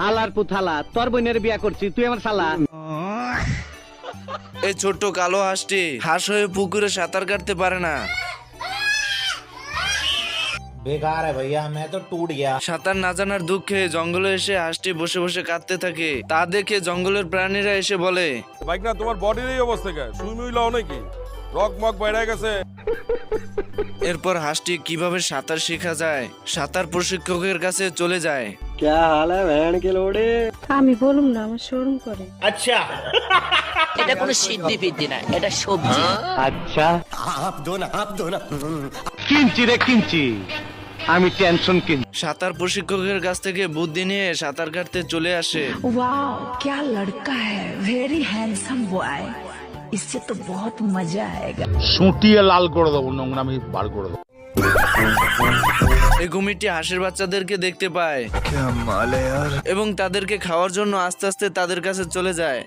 হালার পুথালা তোর বোনের বিয়া করছি তুই আমার শালা। এই ছোট্ট কালো হাঁসটি হাঁস হয়ে পুকুরে সাঁতার কাটতে পারে না। बेकार है भैया मैं तो टूट गया। সাঁতার না জানার দুঃখে জঙ্গলে এসে হাঁসটি বসে বসে কাঁদতে থাকে। তা দেখে জঙ্গলের প্রাণীরা এসে বলে, বাইক না তোমার বডির এই অবস্থা কে? সুই মুই লাও নাকি? রক মক বাইরে গেছে। এরপর হাঁসটি কিভাবে সাঁতার শেখা যায় সাঁতার প্রশিক্ষকের কাছে চলে যায়। আমি বলুম না, আমার শরম করে। এটা কোনো সিদ্ধি ফিদ্ধি না, এটা সবজি। আচ্ছা কিনছি রে কিনছি, আমি টেনশন কিনছি। সাঁতার প্রশিক্ষকের কাছ থেকে বুদ্ধি নিয়ে সাঁতার কাটতে চলে আসে। वाओ क्या लड़का है, वेरी हैंडसम बॉय, इससे तो बहुत मजा आएगा। সুটিয়ে লাল করে দেবো, নোংরামি বার করে দেবো। এই কুমিরটি হাঁসের বাচ্চাদেরকে দেখতে পায় এবং তাদেরকে খাওয়ার জন্য আস্তে আস্তে তাদের কাছে চলে যায়।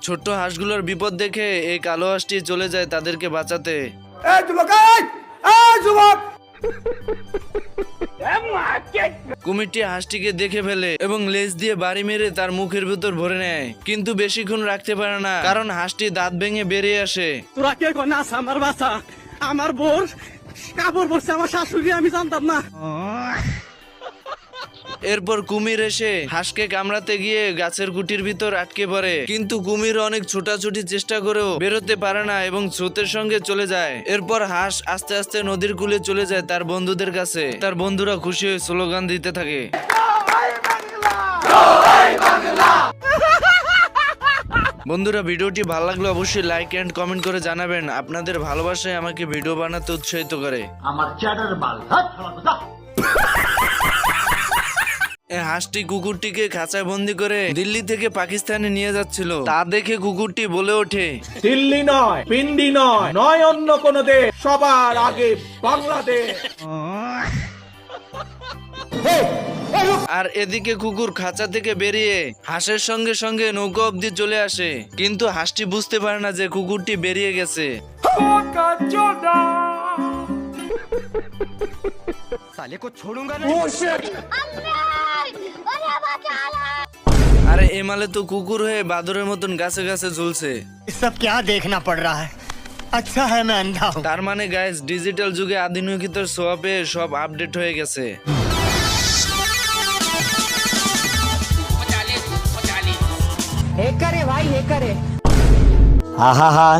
ছোট্ট হাঁসগুলোর বিপদ দেখে এই কালো হাঁসটি চলে যায় তাদেরকে বাঁচাতে। কুমিরটি হাঁসটিকে দেখে ফেলে এবং লেজ দিয়ে বাড়ি মেরে তার মুখের ভিতর ভরে নেয়, কিন্তু বেশিক্ষণ রাখতে পারে না কারণ হাঁসটি দাঁত ভেঙে বেরিয়ে আসে। তোরা কে কোন নাস আমার বাসা, আমার বোর কাপড় পরছে আমার শাশুড়ি, আমি জানতাম না। এরপর কুমির এসে হাঁসকে কামড়াতে গিয়ে গাছের কুটির ভিতর আটকে পড়ে, কিন্তু কুমির অনেক ছোটাছুটি চেষ্টা করেও বেরোতে পারে না এবং স্রোতের সঙ্গে চলে যায়। এরপর হাঁস আস্তে আস্তে নদীর কূলে চলে যায় তার বন্ধুদের কাছে। তার বন্ধুরা খুশি হয়ে স্লোগান দিতে থাকে। বন্ধুরা, ভিডিওটি ভালো লাগলে অবশ্যই লাইক এন্ড কমেন্ট করে জানাবেন। আপনাদের ভালোবাসায় আমাকে ভিডিও বানাতে উৎসাহিত করে। এই হাঁসটি কুকুরটিকে খাঁচায় বন্দি করে দিল্লি থেকে পাকিস্তানে নিয়ে যাচ্ছিল। তা দেখে কুকুরটি বলে ওঠে, दिल्ली নয়, পিন্ডি নয়, নয় অন্য কোন দেশ, সবার আগে বাংলাদেশ। আর এদিকে কুকুর খাঁচা থেকে বেরিয়ে হাঁসের সঙ্গে সঙ্গে নৌকা অব্দি চলে আসে, কিন্তু হাঁসটি বুঝতে পারে না যে কুকুরটি বেরিয়ে গেছে। আরে এমালে তো কুকুর হয়ে বাদরের মতন গাছে গাছে ঝুলছে। सब क्या देखना पड़ रहा है? अच्छा है मैं अंधा हूँ। তার মানে গাইস, ডিজিটাল যুগে আধুনিকতার ছোঁয়া পেয়ে সব আপডেট হয়ে গেছে। करे भाई हे करे। हाँ हाँ हाँ।